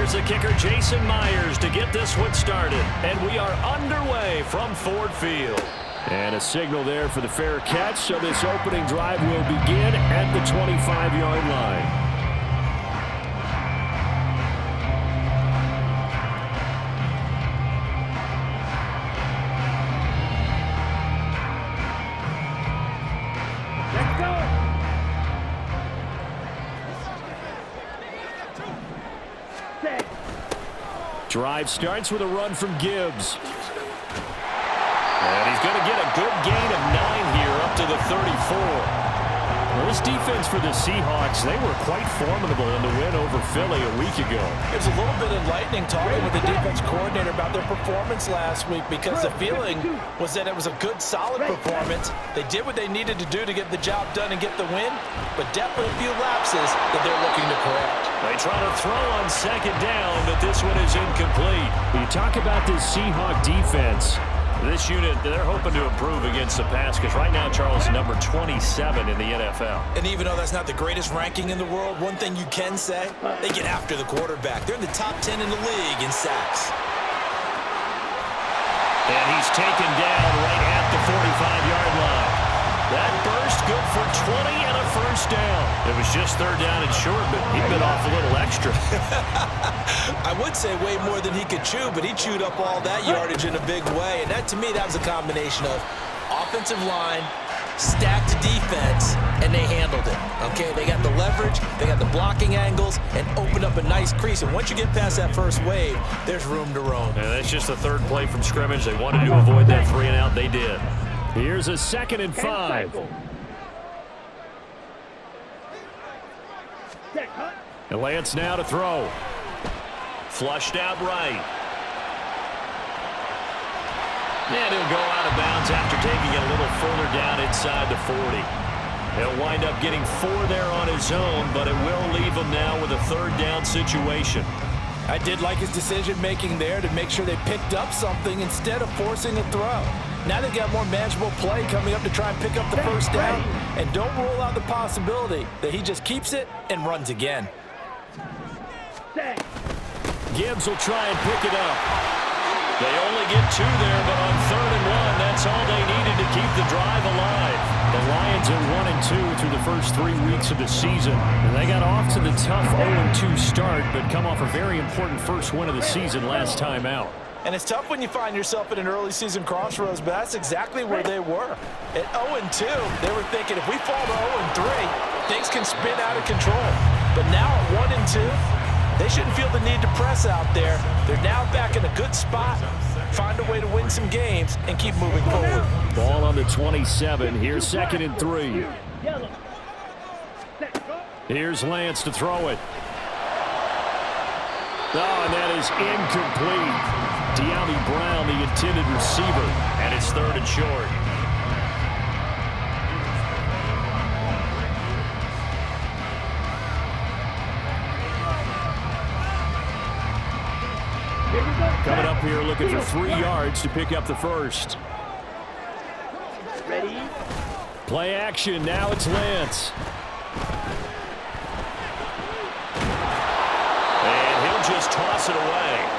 Here's the kicker, Jason Myers, to get this one started. And we are underway from Ford Field. And a signal there for the fair catch, so this opening drive will begin at the 25-yard line. Drive starts with a run from Gibbs. And he's going to get a good gain of 9 here up to the 34. Well, this defense for the Seahawks, they were quite formidable in the win over Philly a week ago. It was a little bit enlightening talking with the defense coordinator about their performance last week because the feeling was that it was a good, solid performance. They did what they needed to do to get the job done and get the win, but definitely a few lapses that they're looking to correct. They try to throw on second down, but this one is incomplete. You talk about this Seahawk defense. This unit, they're hoping to improve against the pass because right now, Charles, number 27 in the NFL. And even though that's not the greatest ranking in the world, one thing you can say, they get after the quarterback. They're in the top 10 in the league in sacks. And he's taken down right at the 45-yard line. That burst good for 20 and a first down. It was just third down and short, but he bit off a little extra. I would say way more than he could chew, but he chewed up all that yardage in a big way. And that, to me, that was a combination of offensive line, stacked defense, and they handled it. Okay, they got the leverage, they got the blocking angles, and opened up a nice crease. And once you get past that first wave, there's room to roam. And that's just the third play from scrimmage. They wanted to avoid that 3 and out. They did. Here's a 2nd and 5. And Lance now to throw. Flushed out right. And he'll go out of bounds after taking it a little further down inside the 40. He'll wind up getting 4 there on his own, but it will leave him now with a third down situation. I did like his decision-making there to make sure they picked up something instead of forcing a throw. Now they've got more manageable play coming up to try and pick up the first down. And don't rule out the possibility that he just keeps it and runs again. Gibbs will try and pick it up. They only get 2 there, but on 3rd and 1, that's all they needed to keep the drive alive. The Lions are 1-2 through the first 3 weeks of the season. And they got off to the tough 0-2 start, but come off a very important first win of the season last time out. And it's tough when you find yourself at an early season crossroads, but that's exactly where they were. At 0-2, they were thinking if we fall to 0-3, things can spin out of control. But now at 1-2, they shouldn't feel the need to press out there. They're now back in a good spot, find a way to win some games, and keep moving forward. Ball on the 27. Here's 2nd and 3. Here's Lance to throw it. Oh, and that is incomplete. De'Ami Brown, the intended receiver, and it's 3rd and short. Coming up here looking for 3 yards to pick up the first. Ready? Play action. Now it's Lance. And he'll just toss it away.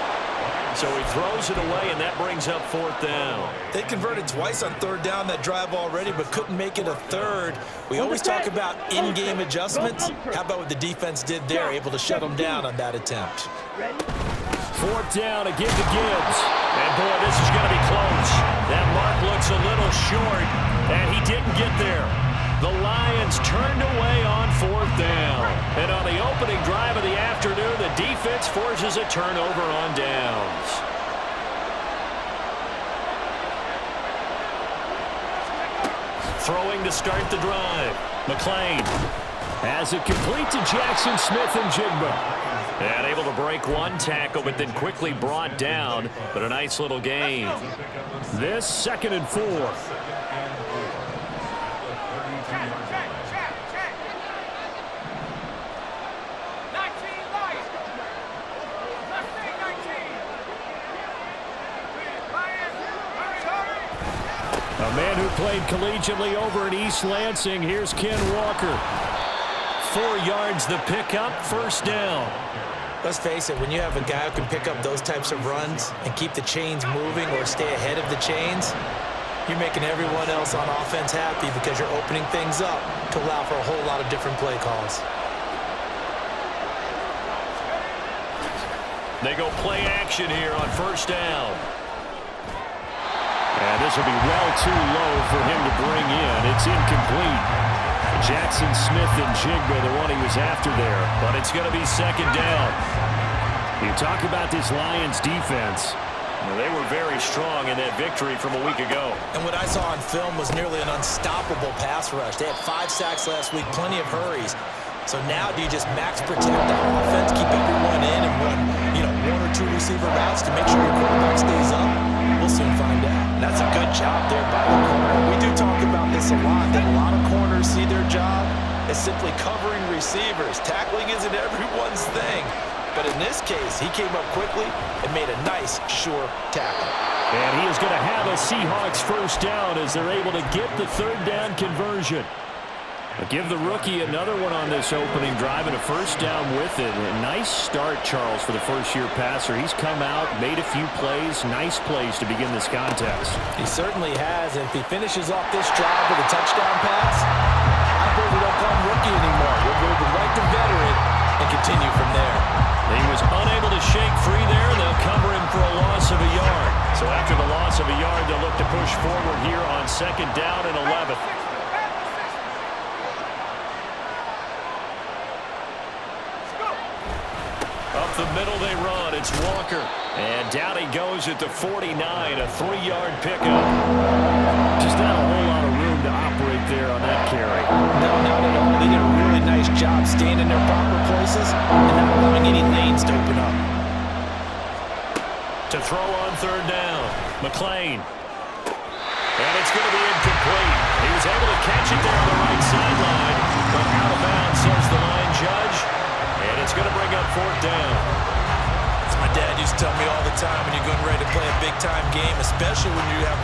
So he throws it away, and that brings up 4th down. They converted twice on 3rd down that drive already, but couldn't make it a 3rd. We always talk about in-game adjustments. How about what the defense did there, able to shut them down on that attempt? 4th down, again to Gibbs. And boy, this is going to be close. That mark looks a little short, and he didn't get there. The Lions turned away on 4th down. And on the opening drive of the afternoon, the defense forces a turnover on downs. Throwing to start the drive. McClain has it complete to Jackson Smith and Jigba. And able to break one tackle, but then quickly brought down. But a nice little gain. This 2nd and 4. A man who played collegiately over in East Lansing. Here's Ken Walker. 4 yards the pickup, first down. Let's face it, when you have a guy who can pick up those types of runs and keep the chains moving or stay ahead of the chains, you're making everyone else on offense happy because you're opening things up to allow for a whole lot of different play calls. They go play action here on first down. And this will be well too low for him to bring in. It's incomplete. Jackson Smith and Jigba, the one he was after there. But it's going to be second down. You talk about this Lions defense. Well, they were very strong in that victory from a week ago. And what I saw on film was nearly an unstoppable pass rush. They had 5 sacks last week, plenty of hurries. So now do you just max protect the offense, keep everyone in, and run, 1 or 2 receiver routes to make sure your quarterback stays up? We'll soon find out. And that's a good job there by the corner. We do talk about this a lot, that a lot of corners see their job as simply covering receivers. Tackling isn't everyone's thing. But in this case, he came up quickly and made a nice, sure tackle. And he is going to have a Seahawks first down as they're able to get the third down conversion. But give the rookie another one on this opening drive and a first down with it. A nice start, Charles, for the first-year passer. He's come out, made a few plays, nice plays to begin this contest. He certainly has. And if he finishes off this drive with a touchdown pass, I hope we don't call him rookie anymore. We'll go right to veteran and continue from there. He was unable to shake free there. They'll cover him for a loss of a yard. So after the loss of a yard, they'll look to push forward here on second down and 11. Up the middle they run. It's Walker. And down he goes at the 49, a 3-yard pickup. Just not a whole lot of room to operate there on that carry. No, not at all. They did a really nice job staying in their proper places and not allowing any lanes to open up. To throw on third down, McLean. And it's going to be incomplete. He was able to catch it there on the right sideline, but out of bounds, says the line judge. And it's going to bring up fourth down. As my dad used to tell me all the time, when you're getting ready to play a big-time game, especially when you have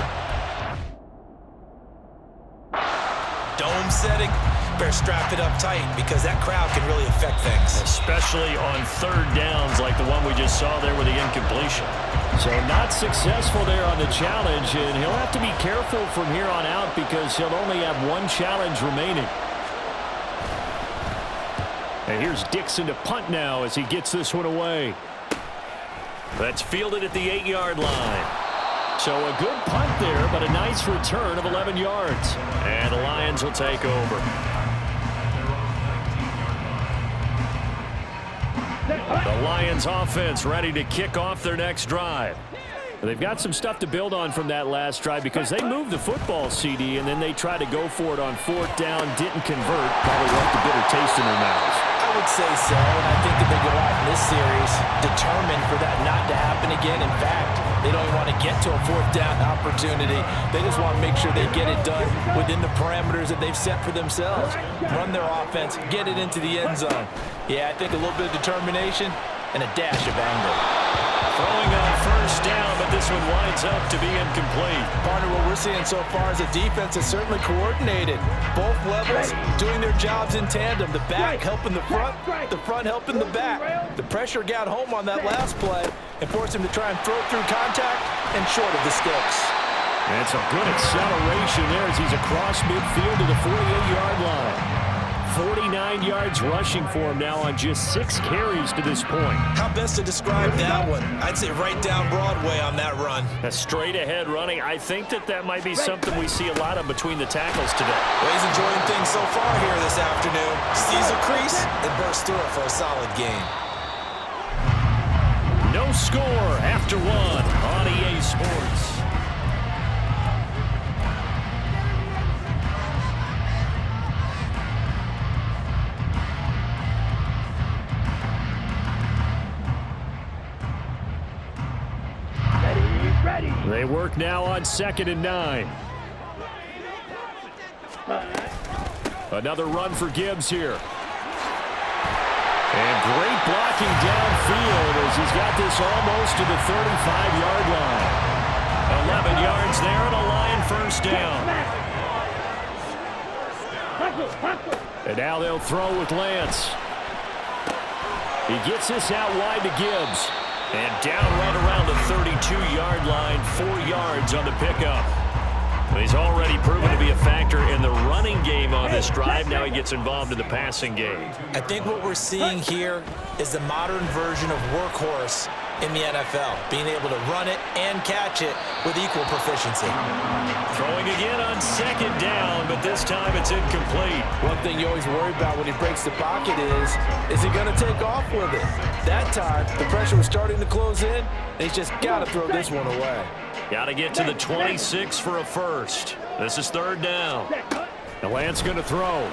dome setting, better strap it up tight because that crowd can really affect things. Especially on third downs like the one we just saw there with the incompletion. So not successful there on the challenge, and he'll have to be careful from here on out because he'll only have one challenge remaining. And here's Dixon to punt now as he gets this one away. That's fielded at the 8-yard line. So a good punt there, but a nice return of 11 yards. And the Lions will take over. The Lions offense ready to kick off their next drive. They've got some stuff to build on from that last drive because they moved the football, CD, and then they tried to go for it on fourth down, didn't convert, probably left a bitter taste in their mouths. I would say so, and I think that they go out in this series determined for that not to happen again. In fact, they don't even want to get to a fourth down opportunity. They just want to make sure they get it done within the parameters that they've set for themselves. Run their offense, get it into the end zone. Yeah, I think a little bit of determination and a dash of anger. Throwing on first down, but this one winds up to be incomplete. Partner, what we're seeing so far is a defense is certainly coordinated. Both levels doing their jobs in tandem. The back helping the front helping the back. The pressure got home on that last play and forced him to try and throw through contact and short of the sticks. And it's a good acceleration there as he's across midfield to the 48-yard line. 49 yards rushing for him now on just 6 carries to this point. How best to describe that one? I'd say right down Broadway on that run. A straight ahead running. I think that might be something we see a lot of between the tackles today. Well, he's enjoying things so far here this afternoon. Sees a crease and bursts through it for a solid game. No score after one on EA Sports. They work now on 2nd and 9. Another run for Gibbs here. And great blocking downfield as he's got this almost to the 35-yard line. 11 yards there and a Lion first down. And now they'll throw with Lance. He gets this out wide to Gibbs. And down right around the 32-yard line, 4 yards on the pickup. He's already proven to be a factor in the running game on this drive. Now he gets involved in the passing game. I think what we're seeing here is the modern version of workhorse in the NFL, being able to run it and catch it with equal proficiency. Throwing again on second down, but this time it's incomplete. One thing you always worry about when he breaks the pocket is he going to take off with it? That time, the pressure was starting to close in, and he's just got to throw this one away. Got to get to the 26 for a first. This is third down. The Lance going to throw.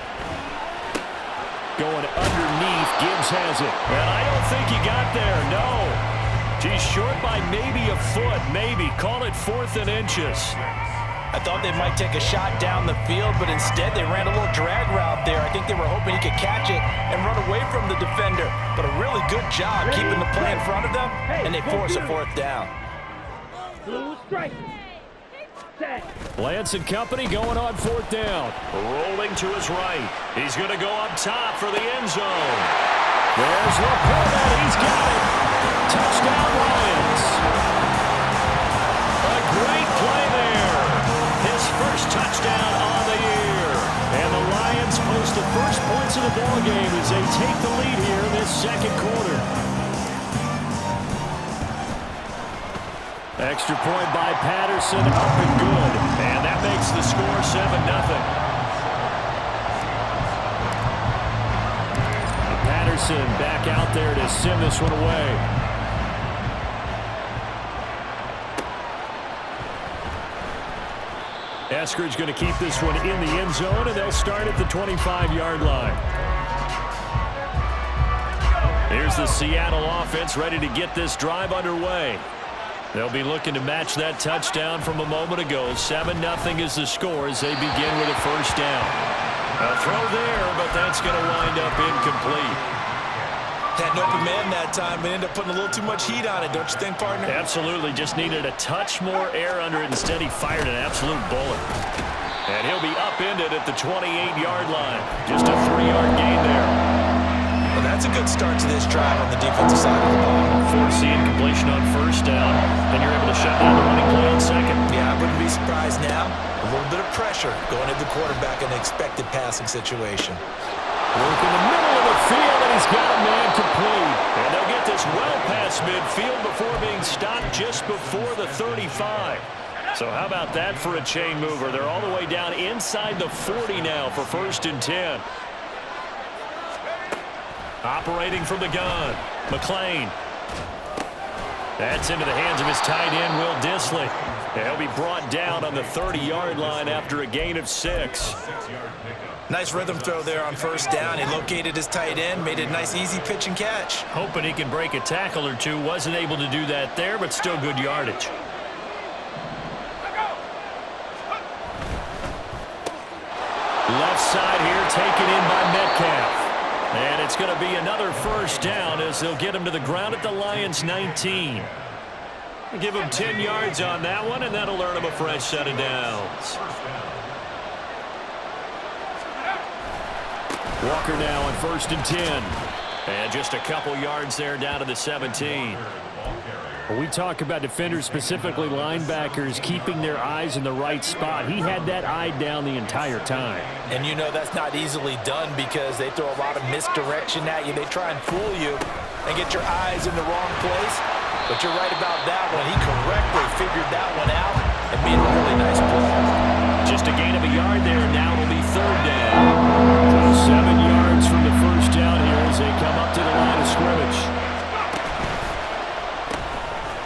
Going underneath. Gibbs has it. And I don't think he got there. No. He's short by maybe a foot. Maybe. Call it 4th and inches. I thought they might take a shot down the field, but instead they ran a little drag route there. I think they were hoping he could catch it and run away from the defender. But a really good job keeping the play in front of them, and they force a 4th down. Lance and company going on 4th down. Rolling to his right. He's going to go up top for the end zone. There's Laporta. He's got it. Touchdown, Lions. A great play there. His first touchdown on the year. And the Lions post the first points of the ballgame as they take the lead here in this second quarter. Extra point by Patterson, up and good. And that makes the score 7-0. Patterson back out there to send this one away. Eskridge going to keep this one in the end zone, and they'll start at the 25-yard line. Here's the Seattle offense ready to get this drive underway. They'll be looking to match that touchdown from a moment ago. 7-0 is the score as they begin with a first down. A throw there, but that's going to wind up incomplete. Had an open man that time, but ended up putting a little too much heat on it, don't you think, partner? Absolutely. Just needed a touch more air under it. Instead, he fired an absolute bullet. And he'll be upended at the 28-yard line. Just a 3-yard gain there. Well, that's a good start to this drive on the defensive side of the ball. Forcing completion on first down, then you're able to shut down the running play on second. Yeah, I wouldn't be surprised now. A little bit of pressure going at the quarterback in an expected passing situation. Work in the middle of the field, and he's got a man complete. And they'll get this well past midfield before being stopped just before the 35. So how about that for a chain mover? They're all the way down inside the 40 now for 1st and 10. Operating from the gun, McLean. That's into the hands of his tight end, Will Dissly. He'll be brought down on the 30-yard line after a gain of 6. Nice rhythm throw there on first down. He located his tight end, made a nice easy pitch and catch. Hoping he can break a tackle or two. Wasn't able to do that there, but still good yardage. Left side here taken in by Metcalf. And it's going to be another first down as they'll get him to the ground at the Lions' 19. Give him 10 yards on that one, and that'll earn him a fresh set of downs. Walker now on 1st and 10. And just a couple yards there down to the 17. When we talk about defenders, specifically linebackers, keeping their eyes in the right spot, he had that eye down the entire time. And you know that's not easily done because they throw a lot of misdirection at you. They try and fool you and get your eyes in the wrong place. But you're right about that one. He correctly figured that one out and made a really nice play. Just a gain of a yard there, and now it'll be 3rd down. So 7 yards from the first down here as they come up to the line of scrimmage.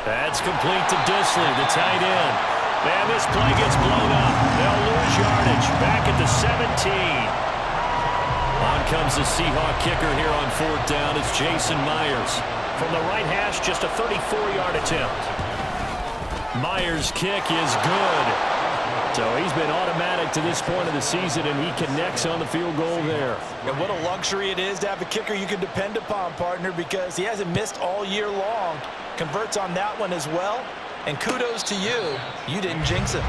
That's complete to Dissly, the tight end. Man, this play gets blown up. They'll lose yardage. Back at the 17. On comes the Seahawk kicker here on 4th down. It's Jason Myers. From the right hash, just a 34-yard attempt. Myers' kick is good. So he's been automatic to this point of the season, and he connects on the field goal there. And what a luxury it is to have a kicker you can depend upon, partner, because he hasn't missed all year long. Converts on that one as well. And kudos to you. You didn't jinx him.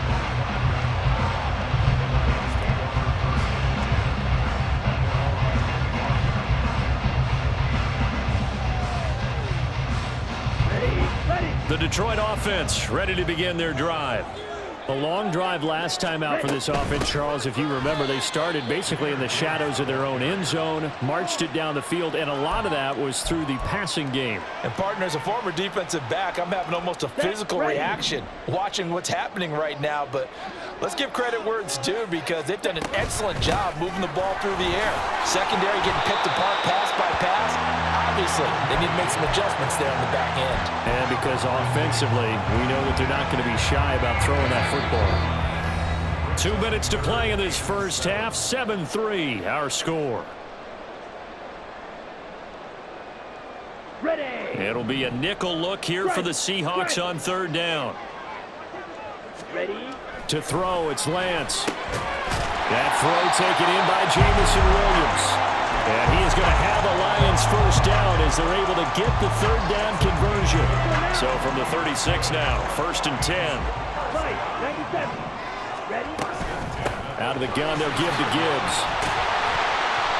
The Detroit offense ready to begin their drive. A long drive last time out for this offense, Charles. If you remember, they started basically in the shadows of their own end zone, marched it down the field, and a lot of that was through the passing game. And partner, as a former defensive back, I'm having almost a physical reaction watching what's happening right now. But let's give credit where it's due, because they've done an excellent job moving the ball through the air. Secondary getting picked apart pass by pass. Obviously, they need to make some adjustments there on the back end. And because offensively, we know that they're not going to be shy about throwing that football. 2 minutes to play in this first half. 7-3, our score. Ready. It'll be a nickel look here for the Seahawks on third down. Ready. To throw, it's Lance. That throw taken in by Jamison Williams. And he is going to have a Lions first down as they're able to get the third down conversion. So from the 36 now, 1st and 10. 97. Ready. Out of the gun, they'll give to Gibbs.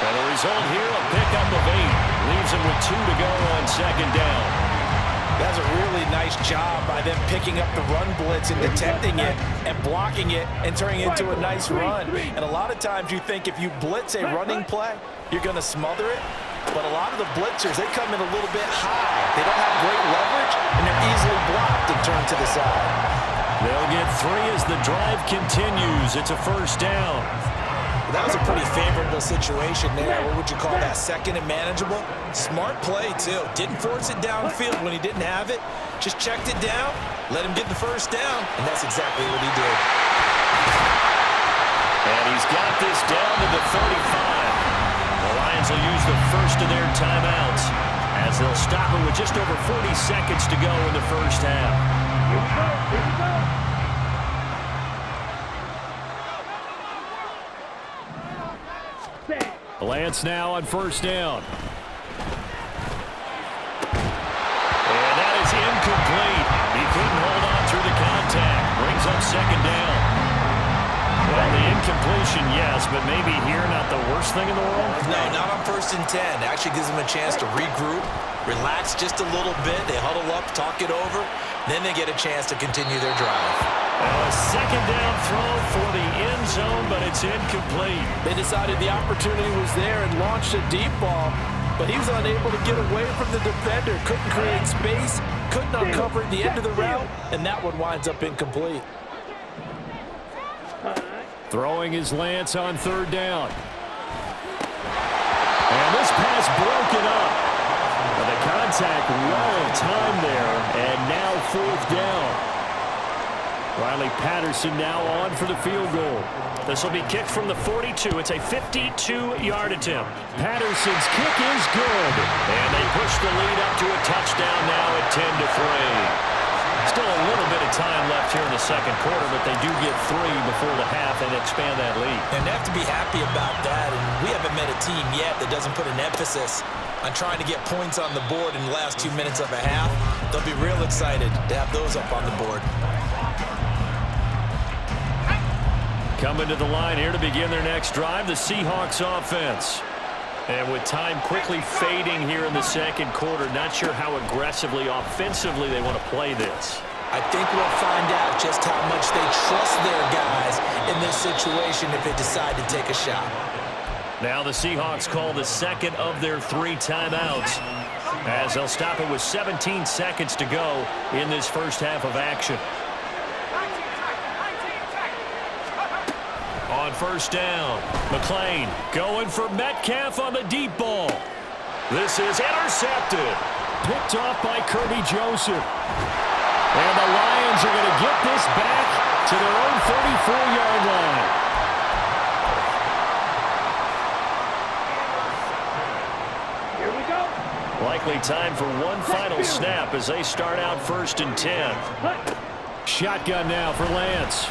And the result here, a pickup of 8. Leaves him with 2 to go on second down. That's a really nice job by them picking up the run blitz and detecting it and blocking it and turning it into a nice run. And a lot of times you think if you blitz a running play, you're going to smother it. But a lot of the blitzers, they come in a little bit high. They don't have great leverage, and they're easily blocked and turned to the side. They'll get 3 as the drive continues. It's a first down. That was a pretty favorable situation there. What would you call that? Second and manageable? Smart play, too. Didn't force it downfield when he didn't have it. Just checked it down, let him get the first down, and that's exactly what he did. And he's got this down to the 35. The Lions will use the first of their timeouts as they'll stop it with just over 40 seconds to go in the first half. Here we go. Here we go. Lance now on first down. And that is incomplete. He couldn't hold on through the contact. Brings up second down. Well, the incompletion, yes, but maybe here not the worst thing in the world? No, not on 1st and 10. Actually gives them a chance to regroup, relax just a little bit. They huddle up, talk it over. Then they get a chance to continue their drive. Well, a second down throw for the end zone, but it's incomplete. They decided the opportunity was there and launched a deep ball, but he was unable to get away from the defender. Couldn't create space, couldn't uncover the end of the route, and that one winds up incomplete. Throwing is Lance on third down. And this pass broken up. And the contact well of time there, and now 4th down. Riley Patterson now on for the field goal. This will be kicked from the 42. It's a 52-yard attempt. Patterson's kick is good. And they push the lead up to a touchdown now at 10-3. Still a little bit of time left here in the second quarter, but they do get 3 before the half and expand that lead. And they have to be happy about that. And we haven't met a team yet that doesn't put an emphasis on trying to get points on the board in the last 2 minutes of a half. They'll be real excited to have those up on the board. Coming to the line here to begin their next drive, the Seahawks offense. And with time quickly fading here in the second quarter, not sure how aggressively, offensively they want to play this. I think we'll find out just how much they trust their guys in this situation if they decide to take a shot. Now the Seahawks call the second of their 3 timeouts as they'll stop it with 17 seconds to go in this first half of action. On first down, McLean going for Metcalf on the deep ball. This is intercepted. Picked off by Kirby Joseph. And the Lions are going to get this back to their own 34-yard line. Here we go. Likely time for one final snap as they start out 1st and 10. Shotgun now for Lance.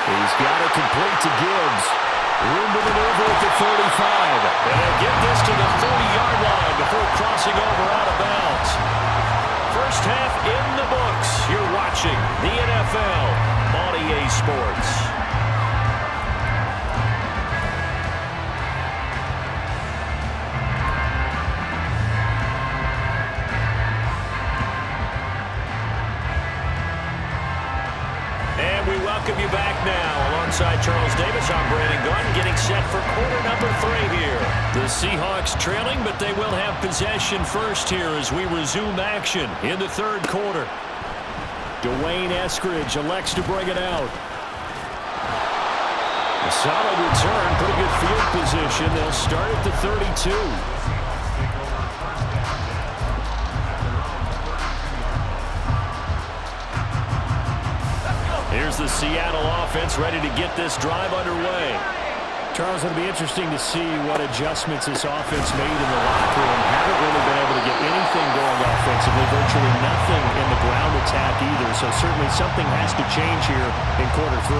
He's got it complete to Gibbs. Room to maneuver at the 35. And they'll get this to the 30-yard line before crossing over out of bounds. First half in the books. You're watching the NFL on EA Sports. alongside Charles Davis. I'm Brandon Garden, getting set for quarter number 3 here. The Seahawks trailing, but they will have possession first here as we resume action in the third quarter. Dwayne Eskridge elects to bring it out. A solid return, pretty good field position. They'll start at the 32. Here's the Seattle offense ready to get this drive underway. Charles, it'll be interesting to see what adjustments this offense made in the locker room. Haven't really been able to get anything going offensively, virtually nothing in the ground attack either. So certainly something has to change here in quarter 3.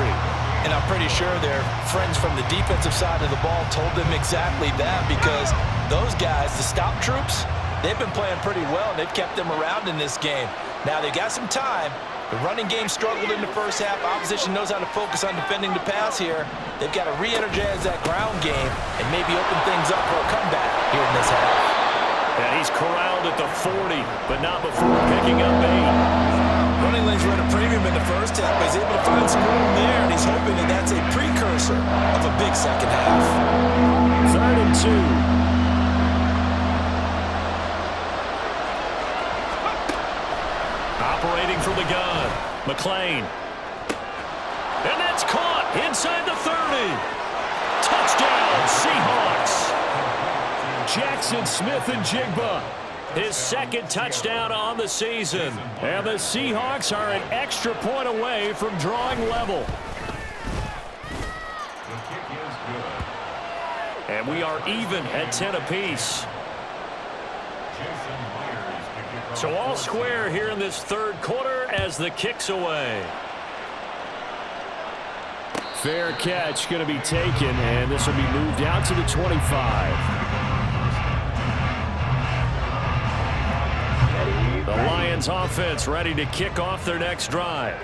And I'm pretty sure their friends from the defensive side of the ball told them exactly that, because those guys, the stop troops, they've been playing pretty well. They've kept them around in this game. Now they've got some time. The running game struggled in the first half. Opposition knows how to focus on defending the pass here. They've got to re-energize that ground game and maybe open things up for a comeback here in this half. And he's corralled at the 40, but not before picking up 8. Running lanes were at a premium in the first half, but he's able to find some room there, and he's hoping that that's a precursor of a big second half. 3rd and 2. Operating from the gun, McLean. And that's caught inside the 30. Touchdown, Seahawks. Jackson Smith-Njigba, his 2nd touchdown on the season. And the Seahawks are an extra point away from drawing level. And we are even at 10 apiece. So all square here in this third quarter as the kick's away. Fair catch going to be taken, and this will be moved out to the 25. The Lions offense ready to kick off their next drive.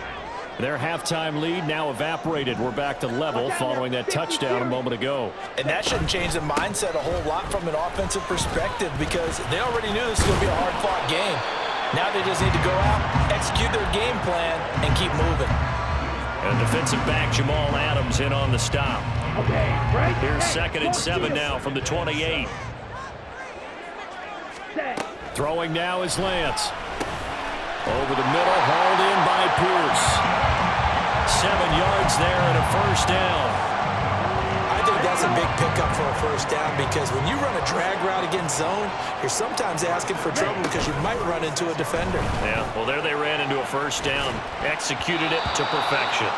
Their halftime lead now evaporated. We're back to level following that touchdown a moment ago. And that shouldn't change the mindset a whole lot from an offensive perspective, because they already knew this was going to be a hard-fought game. Now they just need to go out, execute their game plan, and keep moving. And defensive back Jamal Adams in on the stop. Okay, right. Here's 2nd and 7 now from the 28. Throwing now is Lance. Over the middle, hauled in by Pierce. 7 yards there and a first down. I think that's a big pickup for a first down, because when you run a drag route against zone, you're sometimes asking for trouble because you might run into a defender. Yeah, well, there they ran into a first down. Executed it to perfection.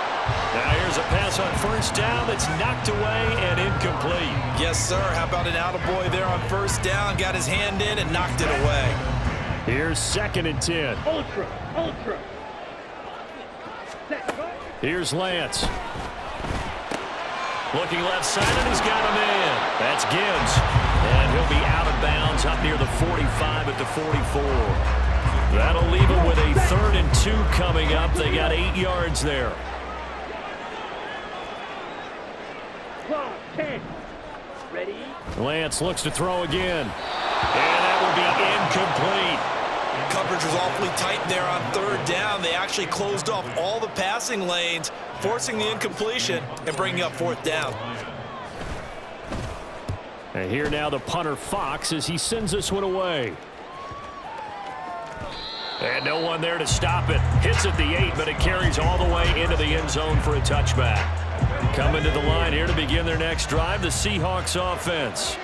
Now here's a pass on first down that's knocked away and incomplete. Yes, sir. How about an attaboy there on first down? Got his hand in and knocked it away. Here's 2nd and 10. Ultra. Here's Lance. Looking left side, and he's got a man. That's Gibbs. And he'll be out of bounds up near the 45 at the 44. That'll leave him with a 3rd and 2 coming up. They got 8 yards there. 12, 10. Ready? Lance looks to throw again. And that will be incomplete. Coverage was awfully tight there on 3rd down. They actually closed off all the passing lanes, forcing the incompletion and bringing up 4th down. And here now the punter Fox as he sends this one away. And no one there to stop it. Hits at the 8, but it carries all the way into the end zone for a touchback. Coming to the line here to begin their next drive, the Seahawks offense.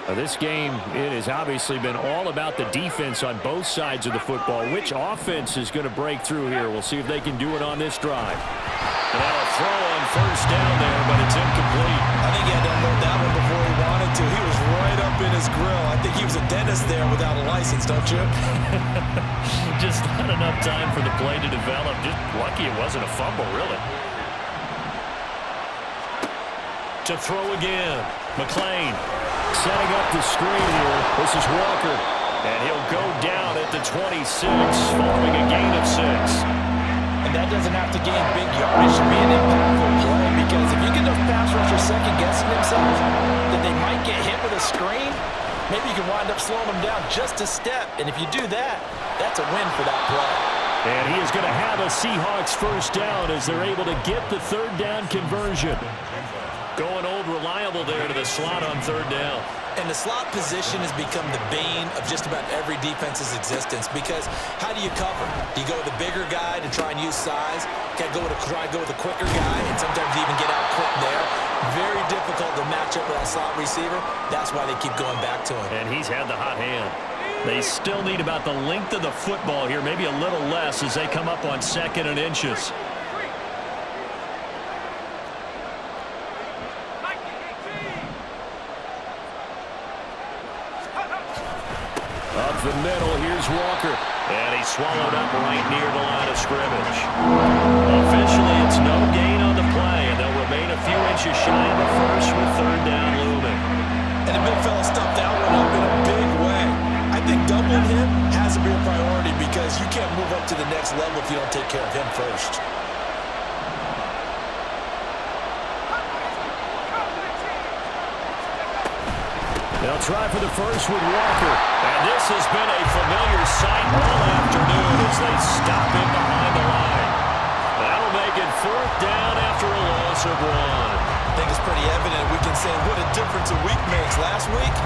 Now this game, it has obviously been all about the defense on both sides of the football. Which offense is going to break through here? We'll see if they can do it on this drive. And now a throw on first down there, but it's incomplete. I think he had to unload that one before he wanted to. He was right up in his grill. I think he was a dentist there without a license, don't you? Just not enough time for the play to develop. Just lucky it wasn't a fumble, really. To throw again. McLean setting up the screen here. This is Walker. And he'll go down at the 26, following a gain of 6. And that doesn't have to gain big yardage to be an impactful play, because if you get those pass rushers second-guessing themselves, then they might get hit with a screen. Maybe you can wind up slowing them down just a step. And if you do that, that's a win for that play. And he is going to have a Seahawks first down as they're able to get the third down conversion. Going old reliable there to the slot on third down. And the slot position has become the bane of just about every defense's existence because how do you cover? Do you go with the bigger guy to try and use size? Got to try to go with the quicker guy and sometimes even get out quick there. Very difficult to match up with that slot receiver. That's why they keep going back to him. And he's had the hot hand. They still need about the length of the football here, maybe a little less as they come up on 2nd and inches. Up the middle, here's Walker. And he's swallowed up right near the line of scrimmage. Officially, it's no gain on the play, and they'll remain a few inches shy of the first with third down looming. And the big fella stuffed that one up in a big way. I think doubling him has to be a priority because you can't move up to the next level if you don't take care of him first. They'll try for the first with Walker. And this has been a familiar sight all afternoon as they stop him behind the line. That'll make it 4th down after a loss of 1. I think it's pretty evident. We can say what a difference a week makes. Last week,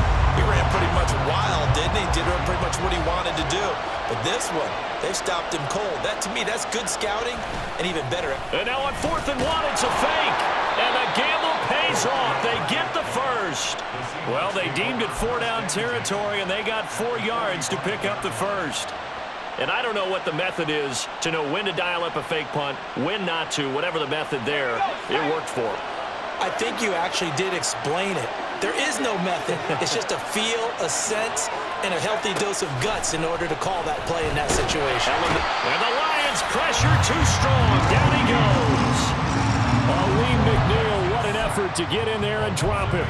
he ran pretty much wild, didn't he? Did pretty much what he wanted to do. But this one, they've stopped him cold. That, to me, that's good scouting and even better. And now on 4th and 1, it's a fake. And the gamble pays off. They get the first. Well, they deemed it 4-down territory, and they got 4 yards to pick up the first. And I don't know what the method is to know when to dial up a fake punt, when not to, whatever the method there, it worked for them. I think you actually did explain it. There is no method. It's just a feel, a sense, and a healthy dose of guts in order to call that play in that situation. And the Lions pressure too strong. Down he goes. Lee McNeil, what an effort to get in there and drop him.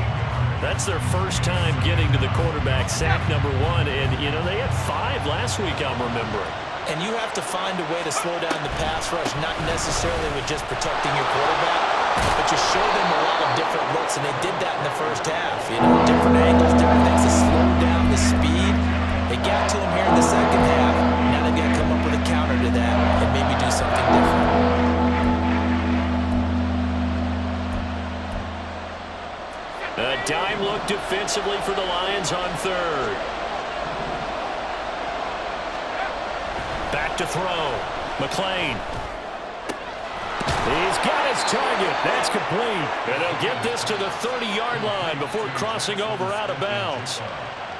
That's their first time getting to the quarterback, sack number 1. And, you know, they had 5 last week, I'm remembering. And you have to find a way to slow down the pass rush, not necessarily with just protecting your quarterback, but you show them a lot of different looks, and they did that in the first half. You know, different angles, different things to slow down the speed. They got to him here in the second half. Now they've got to come up with a counter to that and maybe do something different. A dime look defensively for the Lions on 3rd. Back to throw. McClain. He's got his target. That's complete. And they'll get this to the 30-yard line before crossing over out of bounds.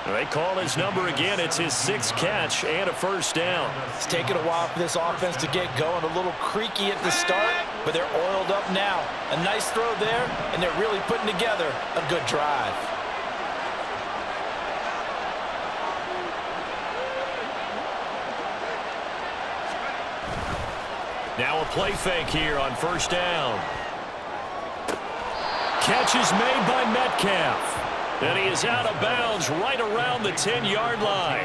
They call his number again. It's his 6th catch and a first down. It's taken a while for this offense to get going. A little creaky at the start, but they're oiled up now. A nice throw there, and they're really putting together a good drive. Now a play fake here on first down. Catch is made by Metcalf. And he is out of bounds right around the 10-yard line.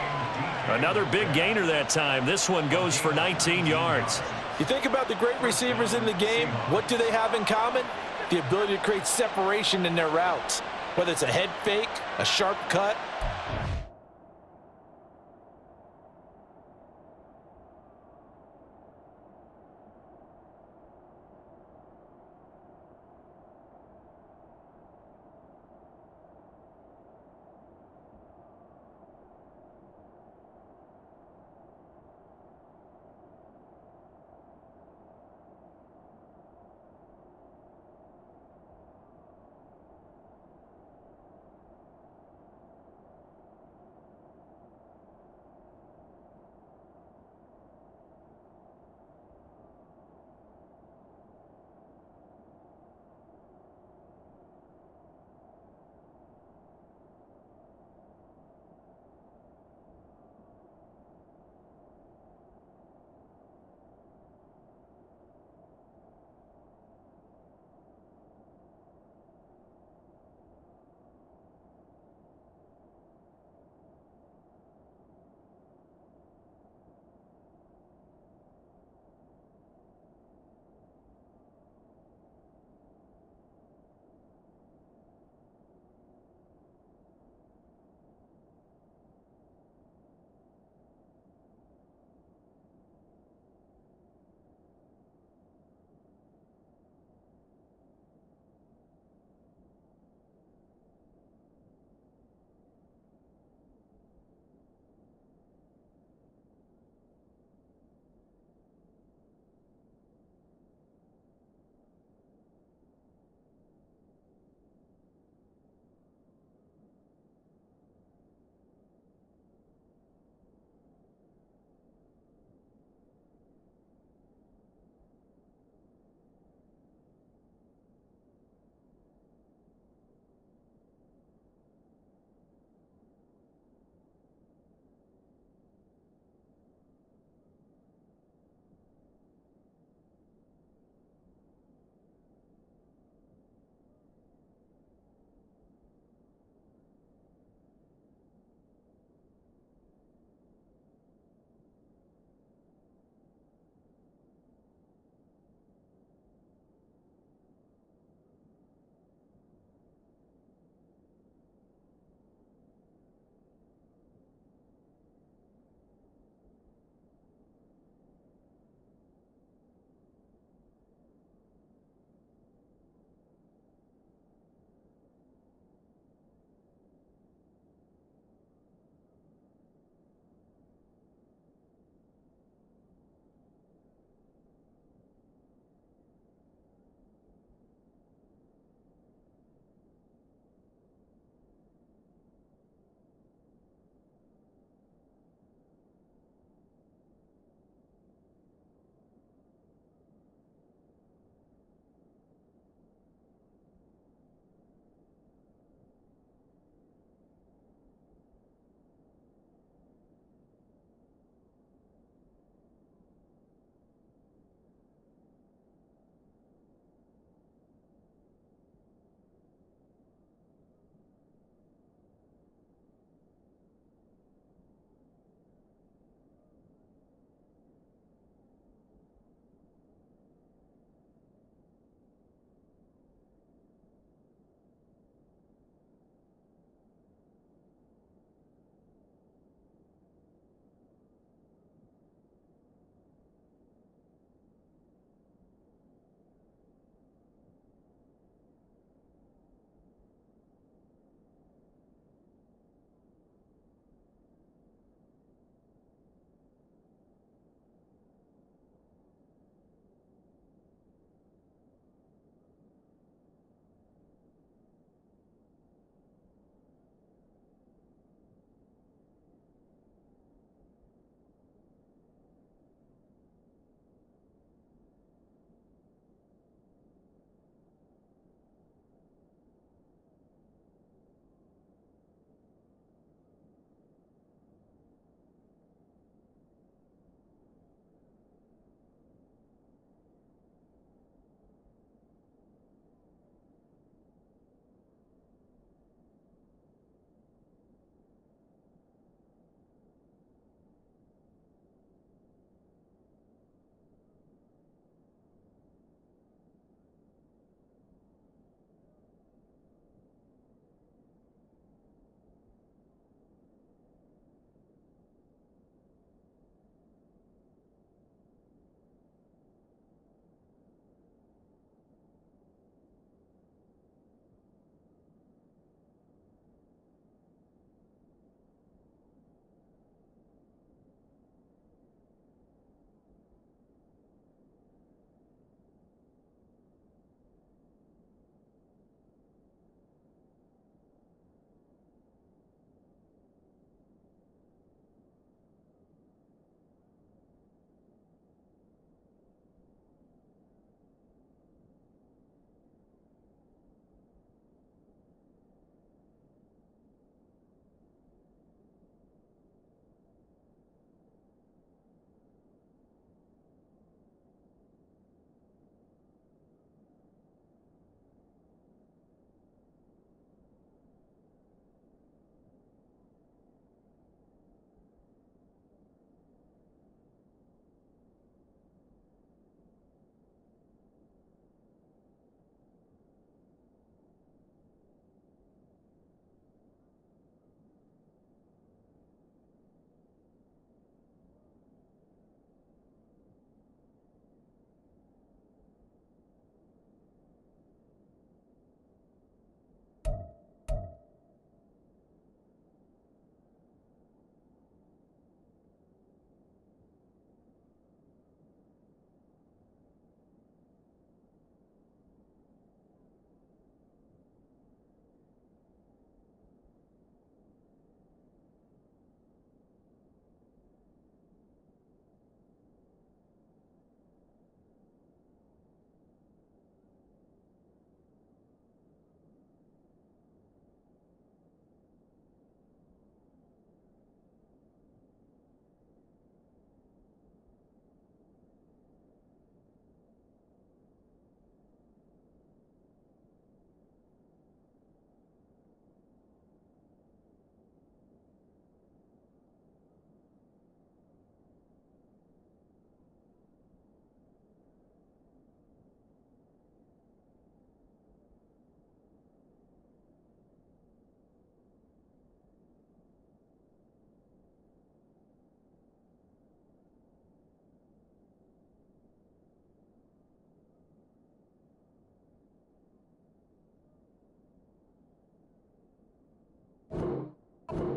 Another big gainer that time. This one goes for 19 yards. You think about the great receivers in the game, what do they have in common? The ability to create separation in their routes, whether it's a head fake, a sharp cut.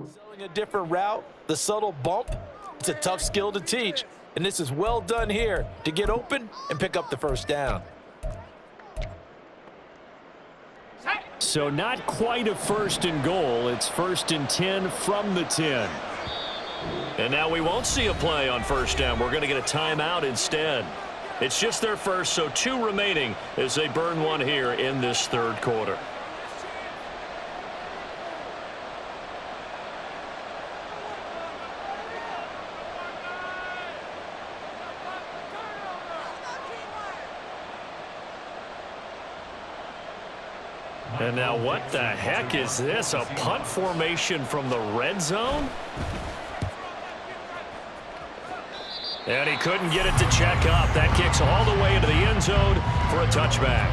Selling a different route, the subtle bump, it's a tough skill to teach. And this is well done here to get open and pick up the first down. So not quite a 1st and goal. It's 1st and 10 from the 10. And now we won't see a play on 1st down. We're going to get a timeout instead. It's just their first, so 2 remaining as they burn one here in this 3rd quarter. And now what the heck is this? A punt formation from the red zone? And he couldn't get it to check up. That kicks all the way into the end zone for a touchback.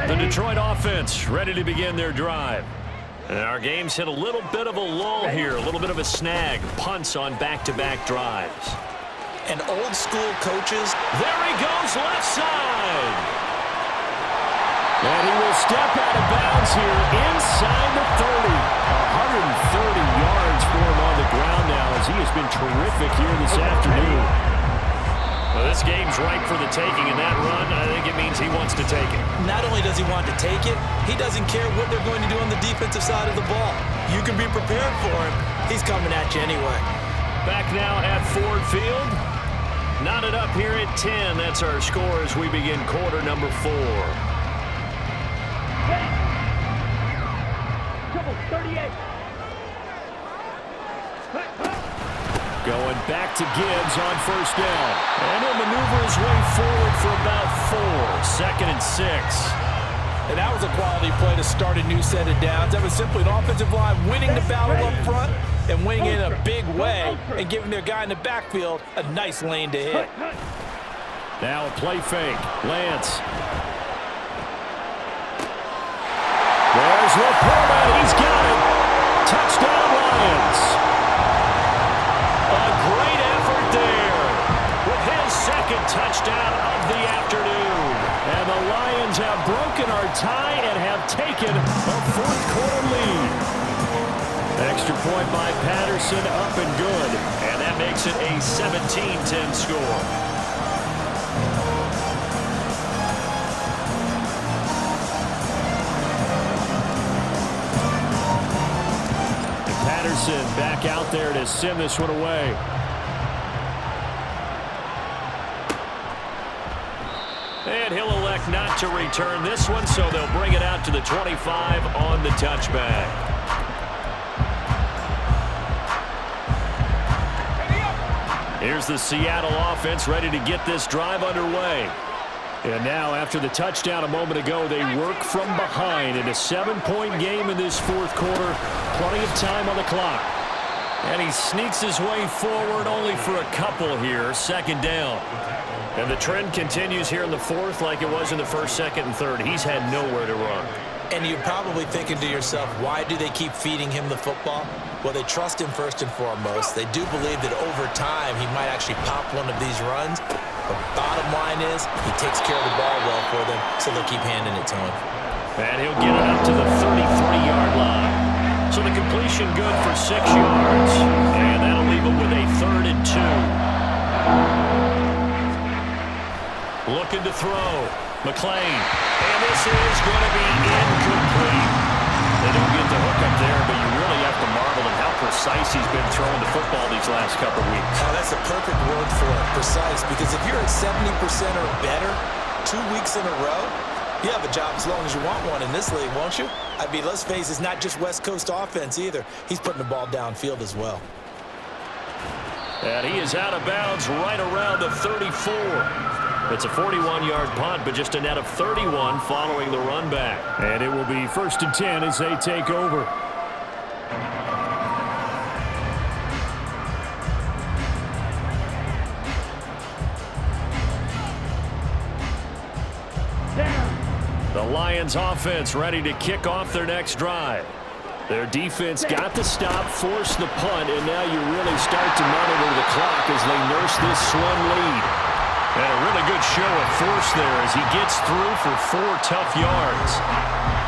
The Detroit offense ready to begin their drive. And our game's hit a little bit of a lull here, a little bit of a snag. Punts on back-to-back drives. And old school coaches. There he goes, left side. And he will step out of bounds here inside the 30. 130 yards for him on the ground now as he has been terrific here this afternoon. Well, this game's ripe for the taking, and that run, I think it means he wants to take it. Not only does he want to take it, he doesn't care what they're going to do on the defensive side of the ball. You can be prepared for him. He's coming at you anyway. Back now at Ford Field. Knotted up here at 10. That's our score as we begin quarter number 4. Trouble 38. Going back to Gibbs on 1st down. And he'll maneuver his way forward for about 4. 2nd and 6. And that was a quality play to start a new set of downs. That was simply an offensive line winning the battle up front and winning in a big way and giving their guy in the backfield a nice lane to hit. Now a play fake. Lance. There's Laporta. He's got it. Touchdown Lions. A great effort there with his 2nd touchdown of the afternoon. And the Lions have broken our tie and have taken a 4th quarter lead. Extra point by Patterson, up and good. And that makes it a 17-10 score. And Patterson back out there to send this one away. And he'll elect not to return this one, so they'll bring it out to the 25 on the touchback. Here's the Seattle offense ready to get this drive underway. And now, after the touchdown a moment ago, they work from behind in a 7-point game in this 4th quarter. Plenty of time on the clock. And he sneaks his way forward only for a couple here. 2nd down. And the trend continues here in the 4th like it was in the 1st, 2nd, and 3rd. He's had nowhere to run. And you're probably thinking to yourself, why do they keep feeding him the football? Well, they trust him first and foremost. They do believe that over time he might actually pop one of these runs. But bottom line is he takes care of the ball well for them, so they'll keep handing it to him. And he'll get it up to the 33-yard line. So the completion good for 6 yards. And that'll leave him with a 3rd and 2. Looking to throw. McClain. And this is going to be incomplete. They don't get the hook up there, but you really have to marvel at how precise he's been throwing the football these last couple weeks. Oh, that's a perfect word for it, precise, because if you're at 70% or better 2 weeks in a row, you have a job as long as you want one in this league, won't you? I mean, let's face it, it's not just West Coast offense either. He's putting the ball downfield as well. And he is out of bounds right around the 34. It's a 41-yard punt, but just a net of 31 following the run back. And it will be 1st and 10 as they take over. The Lions offense ready to kick off their next drive. Their defense got the stop, forced the punt, and now you really start to monitor the clock as they nurse this slim lead. And a really good show of force there as he gets through for 4 tough yards.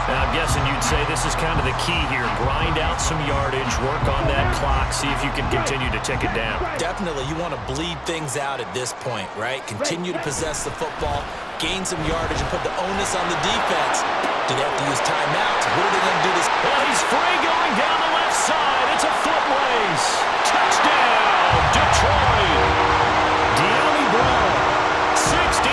And I'm guessing you'd say this is kind of the key here. Grind out some yardage, work on that clock, see if you can continue to tick it down. Definitely, you want to bleed things out at this point, right? Continue to possess the football, gain some yardage, and put the onus on the defense. Do they have to use timeouts? What are they going to do this? Well, he's free going down the left side. It's a foot race. Touchdown, Detroit. De'Ami Brown, 63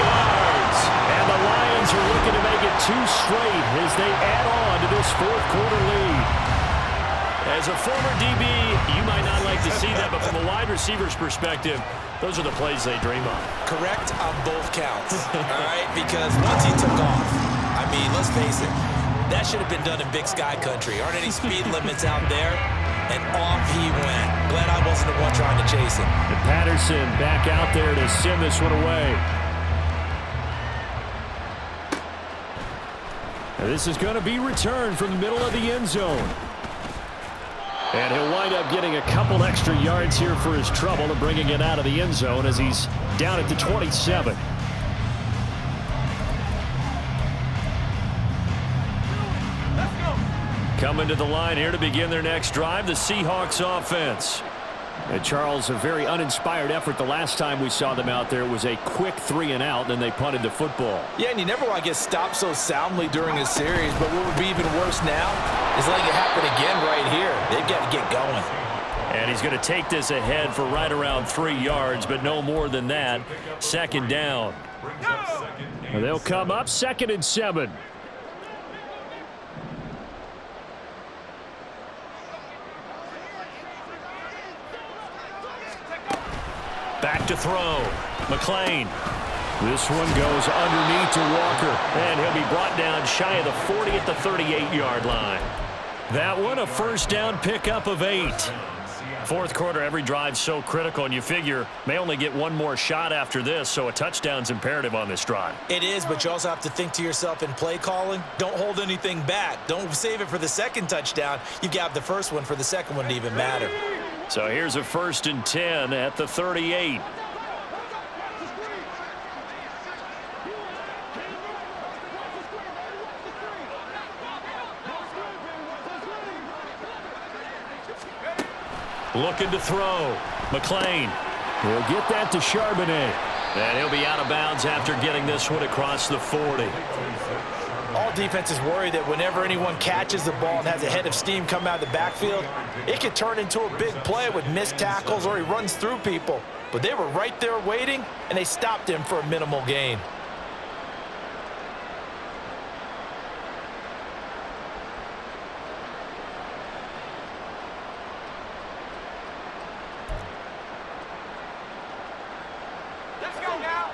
yards. And the Lions are looking to make it 2 straight as they add on to this fourth-quarter lead. As a former DB, you might not like to see that, but from a wide receiver's perspective, those are the plays they dream of. Correct on both counts, all right? Because once he took off, I mean, let's face it, that should have been done in Big Sky country. Aren't any speed limits out there? And off he went. Glad I wasn't the one trying to chase him. And Patterson back out there to send this one away. And this is going to be returned from the middle of the end zone. And he'll wind up getting a couple extra yards here for his trouble and bringing it out of the end zone as he's down at the 27. Coming to the line here to begin their next drive, the Seahawks offense. And Charles, a very uninspired effort the last time we saw them out there. It was a quick 3-and-out, then they punted the football. Yeah, and you never want to get stopped so soundly during a series, but what would be even worse now is letting it happen again right here. They've got to get going. And he's going to take this ahead for right around 3 yards, but no more than that. 2nd down. And they'll come up 2nd and 7. Back to throw. McLean. This one goes underneath to Walker. And he'll be brought down shy of the 40 at the 38-yard line. That one a 1st down pickup of 8. 4th quarter, every drive so critical, and you figure may only get one more shot after this, so a touchdown's imperative on this drive. It is, but you also have to think to yourself in play calling, don't hold anything back. Don't save it for the 2nd touchdown. You've got the 1st one for the 2nd one to even matter. So here's a 1st and 10 at the 38. Looking to throw. McLean. He'll get that to Charbonnet. And he'll be out of bounds after getting this one across the 40. All defenses worry that whenever anyone catches the ball and has a head of steam come out of the backfield, it could turn into a big play with missed tackles or he runs through people. But they were right there waiting, and they stopped him for a minimal gain.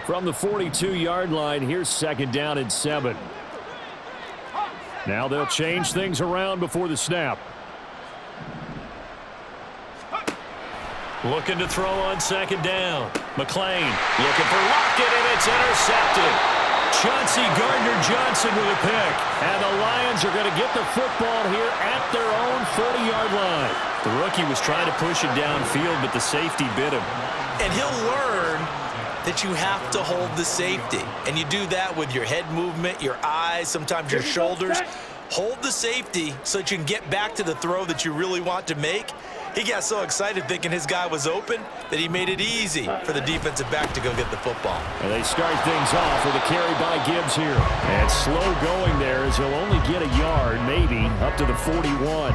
From the 42-yard line, here's 2nd down and 7. Now they'll change things around before the snap. Looking to throw on 2nd down. McLean looking for Lockett, and it's intercepted. Chauncey Gardner-Johnson with a pick. And the Lions are going to get the football here at their own 40-yard line. The rookie was trying to push it downfield, but the safety bit him. And he'll learn that you have to hold the safety. And you do that with your head movement, your eyes, sometimes your shoulders. Hold the safety so that you can get back to the throw that you really want to make. He got so excited thinking his guy was open that he made it easy for the defensive back to go get the football. And they start things off with a carry by Gibbs here. And slow going there as he'll only get a yard, maybe, up to the 41.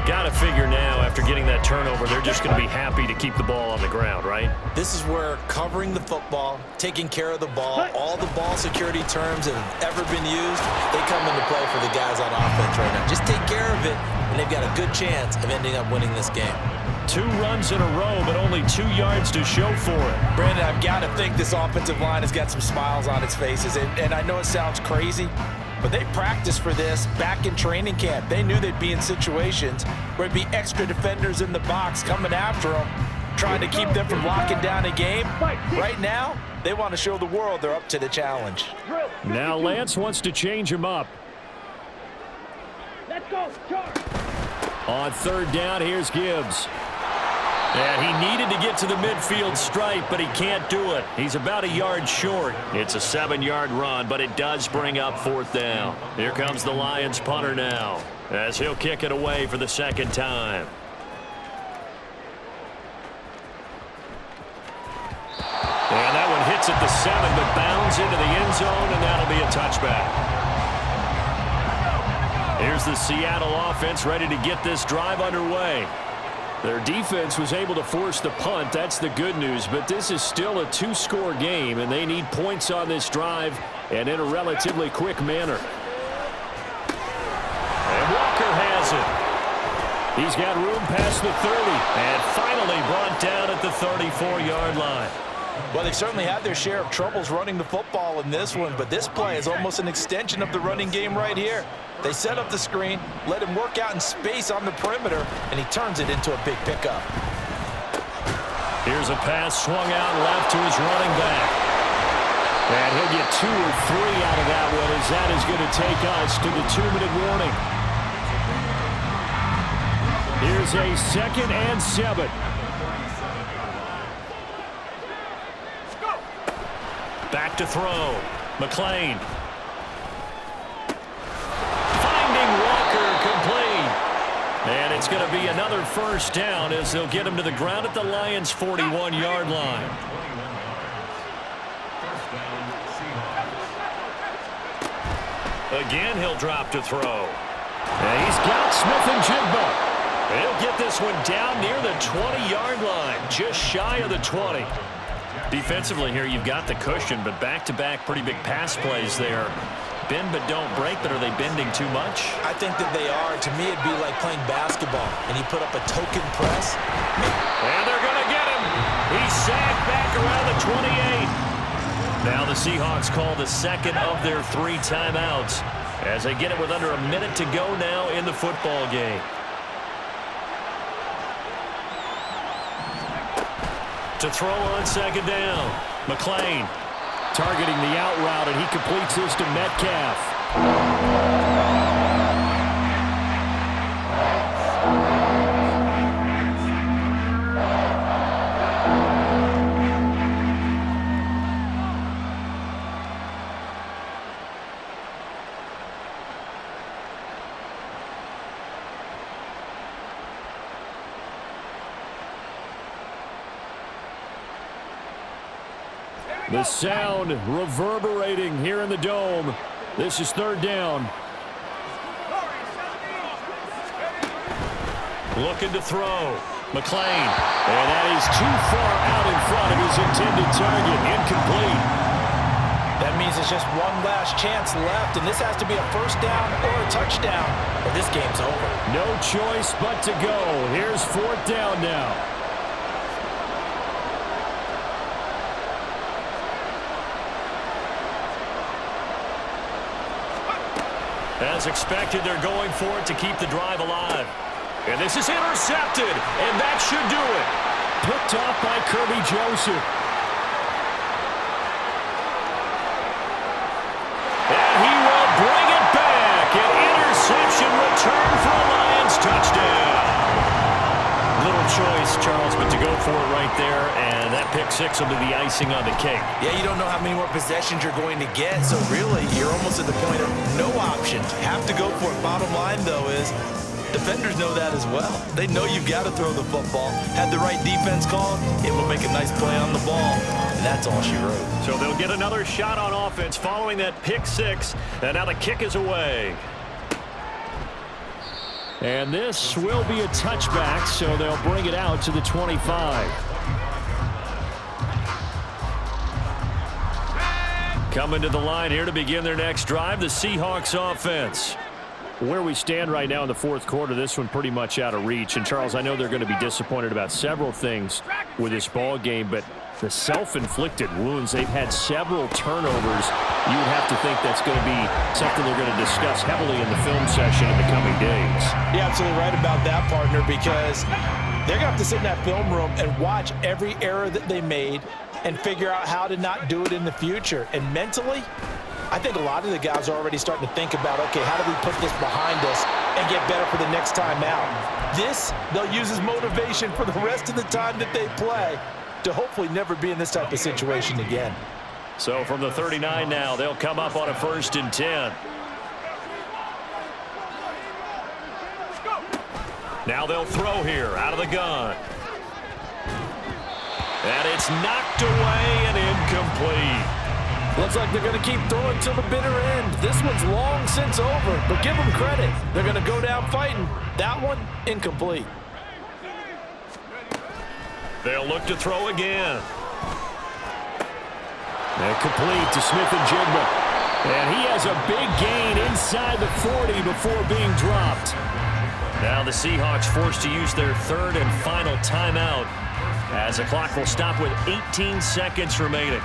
Got to figure now, after getting that turnover, they're just going to be happy to keep the ball on the ground, right? This is where covering the football, taking care of the ball, all the ball security terms that have ever been used, they come into play for the guys on offense right now. Just take care of it, and they've got a good chance of ending up winning this game. 2 runs in a row, but only 2 yards to show for it. Brandon, I've got to think this offensive line has got some smiles on its faces, and I know it sounds crazy, but they practiced for this back in training camp. They knew they'd be in situations where it'd be extra defenders in the box coming after them, trying to keep them from locking down a game. Right now, they want to show the world they're up to the challenge. Now Lance wants to change him up. Let's go, charge. On 3rd down, here's Gibbs. And he needed to get to the midfield stripe, but he can't do it. He's about a yard short. It's a 7-yard run, but it does bring up 4th down. Here comes the Lions punter now, as he'll kick it away for the 2nd time. And that one hits at the 7, but bounds into the end zone, and that'll be a touchback. Here's the Seattle offense ready to get this drive underway. Their defense was able to force the punt. That's the good news, but this is still a 2-score game, and they need points on this drive and in a relatively quick manner. And Walker has it. He's got room past the 30 and finally brought down at the 34-yard line. Well, they certainly had their share of troubles running the football in this one, but this play is almost an extension of the running game right here. They set up the screen, let him work out in space on the perimeter, and he turns it into a big pickup. Here's a pass swung out left to his running back. And he'll get 2 or 3 out of that one, as that is going to take us to the 2-minute warning. Here's a 2nd and 7. Back to throw. McLean. Finding Walker complete. And it's going to be another 1st down as they'll get him to the ground at the Lions' 41-yard line. Again, he'll drop to throw. And he's got Smith-Njigba. He'll get this one down near the 20-yard line, just shy of the 20. Defensively here, you've got the cushion, but back-to-back pretty big pass plays there. Bend but don't break, but are they bending too much? I think that they are. To me, it'd be like playing basketball, and you put up a token press. And they're going to get him. He's sacked back around the 28. Now the Seahawks call the 2nd of their 3 timeouts as they get it with under a minute to go now in the football game. To throw on 2nd down. McLean targeting the out route, and he completes this to Metcalf. The sound reverberating here in the dome. This is 3rd down. Looking to throw. McLean. And that is too far out in front of his intended target. Incomplete. That means it's just one last chance left, and this has to be a 1st down or a touchdown, or this game's over. No choice but to go. Here's 4th down now. As expected, they're going for it to keep the drive alive. And this is intercepted, and that should do it. Picked off by Kirby Joseph. And he will bring it back. An interception return for a Lions touchdown. Little choice, Charles, but to go for it right there, and that pick-6 will be the icing on the cake. Yeah, you don't know how many more possessions you're going to get, so really, you're almost at the point of no options. Have to go for it. Bottom line, though, is defenders know that as well. They know you've got to throw the football. Had the right defense called, it will make a nice play on the ball, and that's all she wrote. So they'll get another shot on offense following that pick-6, and now the kick is away. And this will be a touchback, so they'll bring it out to the 25. Coming to the line here to begin their next drive, the Seahawks offense. Where we stand right now in the 4th quarter, this one pretty much out of reach. And, Charles, I know they're going to be disappointed about several things with this ball game, but the self-inflicted wounds, they've had several turnovers. You would have to think that's going to be something they're going to discuss heavily in the film session in the coming days. You're absolutely right about that, partner, because they're going to have to sit in that film room and watch every error that they made and figure out how to not do it in the future. And mentally, I think a lot of the guys are already starting to think about, okay, how do we put this behind us and get better for the next time out? This, they'll use as motivation for the rest of the time that they play to hopefully never be in this type of situation again. So from the 39 now, they'll come up on a 1st and 10. Now they'll throw here out of the gun. And it's knocked away and incomplete. Looks like they're going to keep throwing till the bitter end. This one's long since over, but give them credit. They're going to go down fighting. That one, incomplete. They'll look to throw again. And complete to Smith-Njigba. And he has a big gain inside the 40 before being dropped. Now the Seahawks forced to use their 3rd and final timeout as the clock will stop with 18 seconds remaining.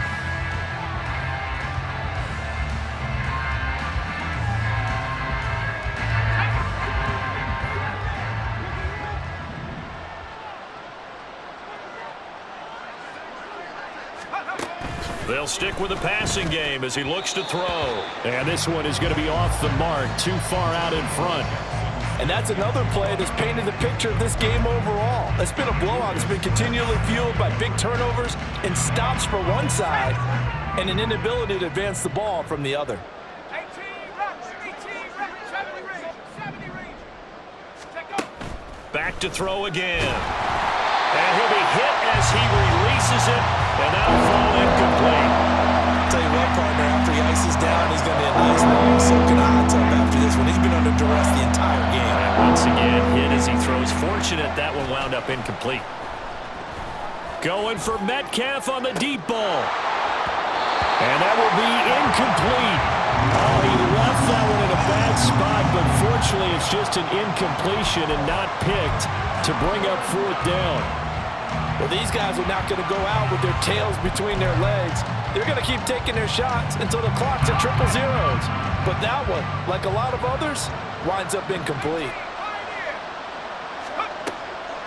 They'll stick with the passing game as he looks to throw. And this one is going to be off the mark, too far out in front. And that's another play that's painted the picture of this game overall. It's been a blowout. It's been continually fueled by big turnovers and stops for one side and an inability to advance the ball from the other. Back to throw again. And he'll be hit as he releases it, and that'll fall incomplete. Tell you what, partner, after he ices down, he's going to be a nice long soak in a hot tub after this one. He's been under duress the entire game. And once again, hit as he throws. Fortunate that one wound up incomplete. Going for Metcalf on the deep ball. And that will be incomplete. Oh, he left that one in a bad spot, but fortunately it's just an incompletion and not picked to bring up 4th down. Well, these guys are not going to go out with their tails between their legs. They're going to keep taking their shots until the clock's at 000. But that one, like a lot of others, winds up incomplete.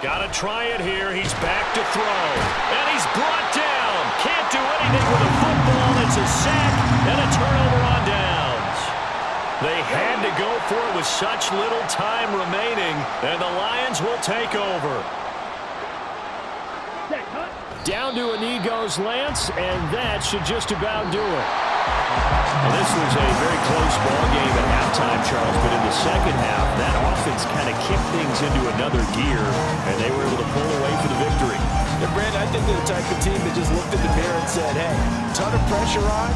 Got to try it here. He's back to throw. And he's brought down. Can't do anything with a football. It's a sack and a turnover on downs. They had to go for it with such little time remaining, and the Lions will take over. Down to a knee goes Lance, and that should just about do it. Well, this was a very close ball game at halftime, Charles, but in the second half, that offense kind of kicked things into another gear, and they were able to pull away for the victory. And Brandon, I think they're the type of team that just looked in the mirror and said, hey, ton of pressure on,